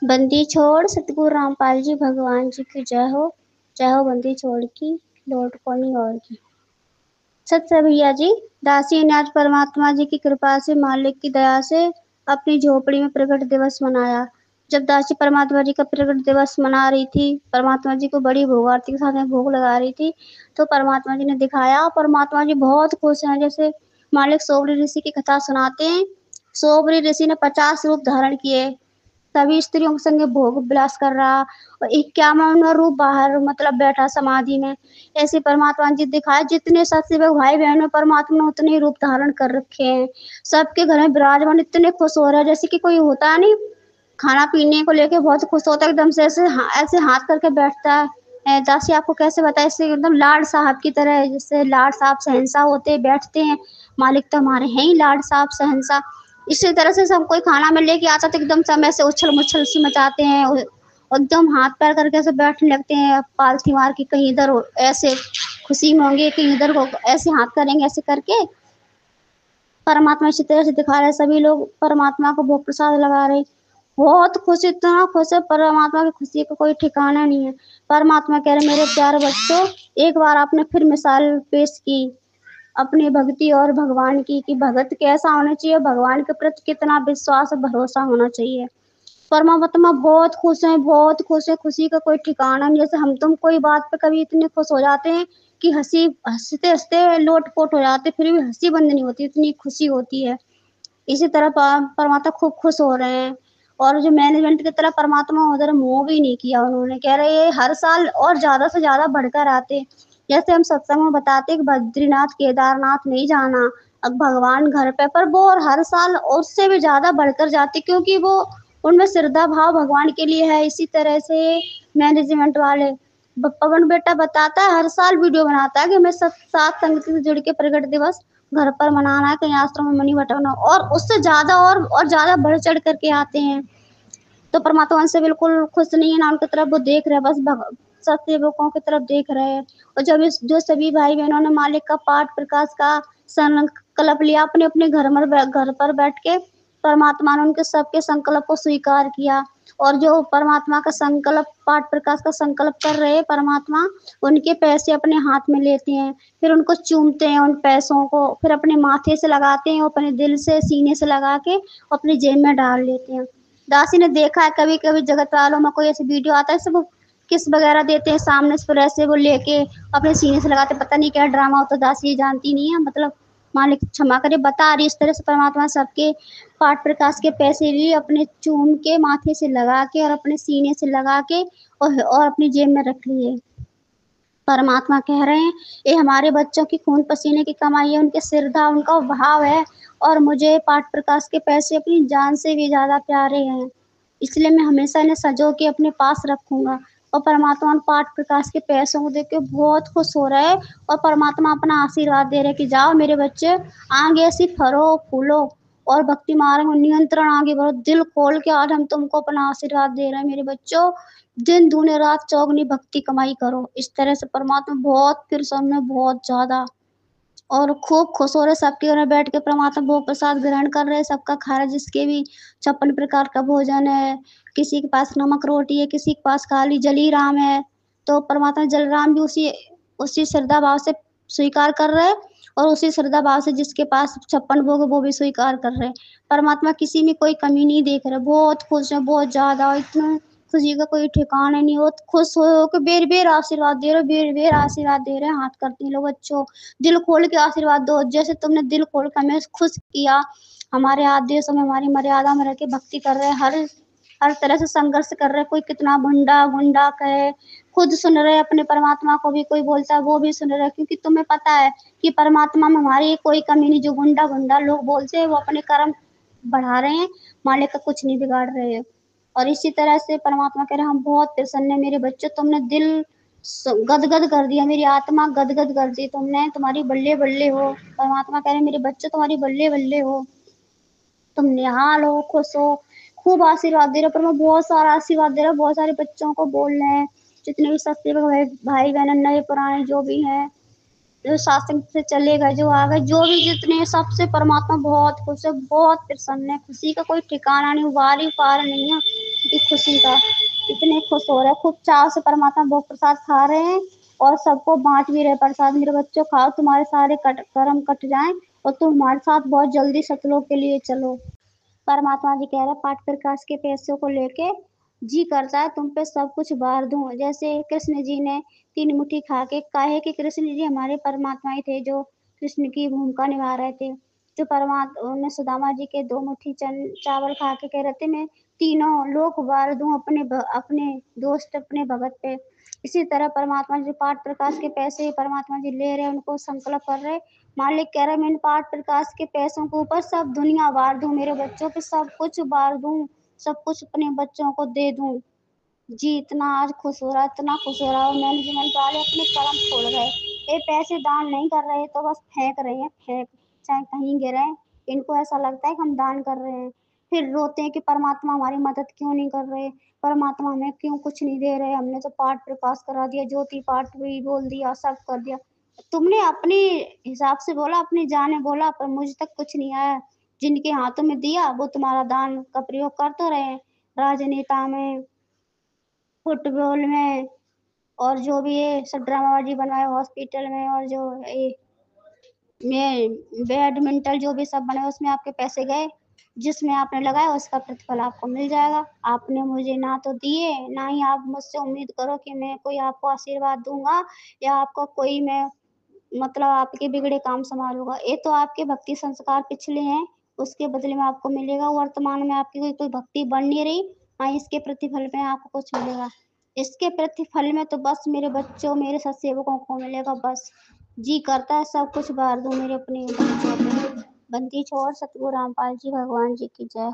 बंदी छोड़ सतगुरु रामपाल जी भगवान जी की जय हो बंदी छोड़ की लौट कोनी और की। सच है भैया जी। दासी ने आज परमात्मा जी की कृपा से मालिक की दया से अपनी झोपड़ी में प्रकट दिवस मनाया। जब दासी परमात्मा जी का प्रकट दिवस मना रही थी, परमात्मा जी को बड़ी भोग आरती के साथ में भोग लगा रही थी, तो परमात्मा जी ने दिखाया। परमात्मा जी बहुत खुश हैं। जैसे मालिक सोबरी ऋषि की कथा सुनाते हैं। सोबरी ऋषि ने 50 रूप धारण किए, सभी स्त्रियों के संगे भोग विलास कर रहा और 51वां रूप बाहर मतलब बैठा समाधि में। ऐसे परमात्मा जी दिखाए। जितने सत्सेवक भाई बहन में परमात्मा ने उतने ही रूप धारण कर रखे हैं। सबके घर में विराजमान, इतने खुश हो रहे हैं जैसे कि कोई होता है नहीं, खाना पीने को लेके बहुत खुश होता है, एकदम से ऐसे हाथ करके बैठता है। दासी आपको कैसे बताए, इससे एकदम लाड साहब की तरह है, जैसे लाड साहब शहंशाह होते बैठते हैं। मालिक तो हमारे हैं ही लाड साहब शहंशाह। इसी तरह से सब कोई खाना में लेके आता तो एकदम समय से उछल मुछल सी मचाते हैं और एकदम हाथ पैर करके ऐसे बैठने लगते हैं, पालथी मार के कहीं इधर ऐसे खुशी में होंगे, कहीं इधर को ऐसे हाथ करेंगे, ऐसे करके परमात्मा इसी तरह से दिखा रहे। सभी लोग परमात्मा को भोग प्रसाद लगा रहे, बहुत खुश, इतना खुश है। परमात्मा की खुशी का कोई ठिकाना नहीं है। परमात्मा कह रहे मेरे प्यारे बच्चों, एक बार आपने फिर मिसाल पेश की अपनी भक्ति और भगवान की, कि भगत कैसा होना चाहिए, भगवान के प्रति कितना विश्वास और भरोसा होना चाहिए। परमात्मा बहुत खुश है, बहुत खुश है। खुशी का कोई ठिकाना नहीं। जैसे हम तुम कोई बात पे कभी इतने खुश हो जाते हैं कि हंसते हंसते लोटपोट हो जाते, फिर भी हंसी बंद नहीं होती, इतनी खुशी होती है। इसी तरह परमात्मा खूब खुश हो रहे हैं। और जो मैनेजमेंट की तरह परमात्मा उधर मोह भी नहीं किया उन्होंने, कह रहे ये हर साल और ज्यादा से ज्यादा बढ़कर आते। जैसे हम सत्संग में बताते कि बद्रीनाथ केदारनाथ नहीं जाना, अब भगवान घर पे, पर वो और हर साल उससे भी ज्यादा बढ़कर जाते, क्योंकि वो उनमें श्रद्धा भाव भगवान के लिए है। इसी तरह से मैनेजमेंट वाले पवन बेटा बताता है, हर साल वीडियो बनाता है कि हमें सब सात संगति से जुड़ के प्रकट दिवस घर पर मनाना है, कहीं आश्रम में मनी बटाना, और उससे ज्यादा और ज्यादा बढ़ चढ़ करके आते हैं। तो परमात्मा उनसे बिल्कुल खुश नहीं है ना, उनकी तरफ वो देख रहे हैं, बस सत्सेवकों की तरफ देख रहे हैं। और जब जो सभी भाई बहनों ने मालिक का पाठ प्रकाश का संकल्प लिया, अपने अपने घर पर बैठ के परमात्मा ने उनके सबके संकल्प को स्वीकार किया। और जो परमात्मा का संकल्प पाठ प्रकाश का संकल्प कर रहे परमात्मा, उनके पैसे अपने हाथ में लेते हैं, फिर उनको चूमते हैं, उन पैसों को फिर अपने माथे से लगाते हैं, अपने दिल से सीने से लगा के अपनी जेब में डाल लेते हैं। दासी ने देखा है कभी कभी जगत वालों में कोई ऐसे वीडियो आता है, सब किस वगैरह देते हैं सामने से, फिर ऐसे वो लेके अपने सीने से लगाते, पता नहीं क्या ड्रामा होता, दासी ये जानती नहीं है, मतलब मालिक क्षमा करे बता रही। इस तरह से परमात्मा सबके पाठ प्रकाश के पैसे लिए अपने चूम के माथे से लगा के और अपने सीने से लगा के और अपनी जेब में रख लिए। परमात्मा कह रहे हैं ये हमारे बच्चों की खून पसीने की कमाई है, उनके श्रद्धा उनका भाव है, और मुझे पाठ प्रकाश के पैसे अपनी जान से भी ज्यादा प्यारे हैं, इसलिए मैं हमेशा इन्हें सजो के अपने पास रखूंगा। और परमात्मा पाठ प्रकाश के पैसों को देख के बहुत खुश हो रहा है, और परमात्मा अपना आशीर्वाद दे रहे कि जाओ मेरे बच्चे, आगे ऐसी फरो फूलो और भक्ति मार्ग में नियंत्रण आगे बढ़ो, दिल खोल के आज हम तुमको अपना आशीर्वाद दे रहे हैं मेरे बच्चों, दिन दूने रात चौगनी भक्ति कमाई करो। इस तरह से परमात्मा बहुत प्रसन्न है, बहुत ज्यादा, और खूब खुश हो रहे। सबके घर में बैठ के परमात्मा भोग प्रसाद ग्रहण कर रहे हैं, सबका खा रहे, जिसके भी 56 प्रकार का भोजन है। किसी के पास नमक रोटी है, किसी के पास खाली जली राम है, तो परमात्मा जलराम भी उसी उसी श्रद्धा भाव से स्वीकार कर रहे हैं, और उसी श्रद्धा भाव से जिसके पास 56 भोग है वो भी स्वीकार कर रहे हैं। परमात्मा किसी में कोई कमी नहीं देख रहे, बहुत खुश है, बहुत ज्यादा, इतना खुशी का कोई ठिकाना नहीं हो। खुश हो के बेर बेर आशीर्वाद दे रहे, बेर बेर आशीर्वाद दे रहे हैं, हाथ करती लो बच्चों, दिल खोल के आशीर्वाद दो, जैसे तुमने दिल खोल कर हमें खुश किया। हमारे आदेशों में हमारी मर्यादा में रह के भक्ति कर रहे हैं, हर तरह से संघर्ष कर रहे हैं। कोई कितना गुंडा गुंडा कहे, खुद सुन रहे अपने परमात्मा को भी, कोई बोलता है वो भी सुन रहे, क्योंकि तुम्हें पता है कि परमात्मा में हमारी कोई कमी नहीं। जो गुंडा गुंडा लोग बोलते हैं वो अपने कर्म बढ़ा रहे हैं, मालिक का कुछ नहीं बिगाड़ रहे हैं। और इसी तरह से परमात्मा कह रहे हम बहुत प्रसन्न है मेरे बच्चों, तुमने दिल गदगद कर दिया, मेरी आत्मा गदगद कर दी तुमने, तुम्हारी बल्ले बल्ले हो। परमात्मा कह रहे मेरे बच्चे तुम्हारी बल्ले बल्ले हो, तुम निहाल हो, खुश हो, खूब आशीर्वाद दे रहे। पर मैं बहुत सारा आशीर्वाद दे रहा, बहुत सारे बच्चों को बोल रहे हैं, जितने भी सस्ते भाई बहन नए पुराने जो भी हैं, जो शासन से चले गए, जो आ गए, जो भी जितने, सबसे परमात्मा बहुत खुश है, बहुत प्रसन्न है। खुशी का कोई ठिकाना नहीं, वारी पार नहीं है। की खुशी का, इतने खुश हो रहे हैं, खूब चाव से परमात्मा भोग प्रसाद खा रहे हैं और सबको बांट भी रहे प्रसाद। मेरे बच्चों खाओ, तुम्हारे सारे कर्म कट जाएं और तुम हमारे साथ बहुत जल्दी सतलोक के लिए चलो। परमात्मा जी कह रहे पाठ प्रकाश के पैसों को लेके जी करता है तुम पे सब कुछ बार दूं। जैसे कृष्ण जी ने 3 मुट्ठी खा के, काहे कि कृष्ण जी हमारे परमात्मा ही थे जो कृष्ण की भूमिका निभा रहे थे। तो परमात्मा ने सुदामा जी के 2 मुट्ठी चावल खा के कह रहे थे मैं तीनों लोक वार दूं अपने दोस्त अपने भगत पे। इसी तरह परमात्मा जी पाठ प्रकाश के पैसे परमात्मा जी ले रहे, उनको संकल्प कर रहे। मालिक कह रहे मैं इन पाठ प्रकाश के पैसों के ऊपर सब दुनिया वार दूं, मेरे बच्चों पे सब कुछ वार दूं, सब कुछ अपने बच्चों को दे दूं। जी इतना आज खुश हो रहा, इतना खुश हो रहा। और मैनेजमेंट वाले अपने कर्म छोड़ रहे, ये पैसे दान नहीं कर रहे तो बस फेंक रहे हैं, फेंक चाहे कहीं गिरे। इनको ऐसा लगता है कि हम दान कर रहे हैं, फिर रोते हैं कि परमात्मा हमारी मदद क्यों नहीं कर रहे, परमात्मा हमें क्यों कुछ नहीं दे रहे, हमने तो पाठ प्रकाश करा दिया, ज्योति पाठ भी बोल दिया, सब कर दिया। तुमने अपने हिसाब से बोला, अपनी जाने बोला, पर मुझ तक कुछ नहीं आया। जिनके हाथों में दिया वो तुम्हारा दान का प्रयोग कर तो रहे, राजनेता में, फुटबॉल में, और जो भी ये सब ड्रामाबाजी बनाए हॉस्पिटल में, और जो ये बैडमिंटन जो भी सब बने उसमें आपके पैसे गए। जिसमें आपने लगाया उसका प्रतिफल आपको मिल जाएगा। आपने मुझे ना तो दिए, ना ही आप मुझसे उम्मीद करो कि मैं कोई आपको आशीर्वाद दूंगा या आपको कोई मैं मतलब आपके बिगड़े काम संभालूंगा। ये तो आपके भक्ति संस्कार पिछले हैं, उसके बदले में आपको मिलेगा। वर्तमान में आपकी कोई भक्ति बढ़ नहीं रही, हाँ इसके प्रतिफल में आपको कुछ मिलेगा। इसके प्रतिफल में तो बस मेरे बच्चों मेरे सत्सेवकों को मिलेगा। बस जी करता है सब कुछ बार दूं मेरे अपने बच्चों पे। बंदी छोड़ सतगुरु रामपाल जी भगवान जी की जय।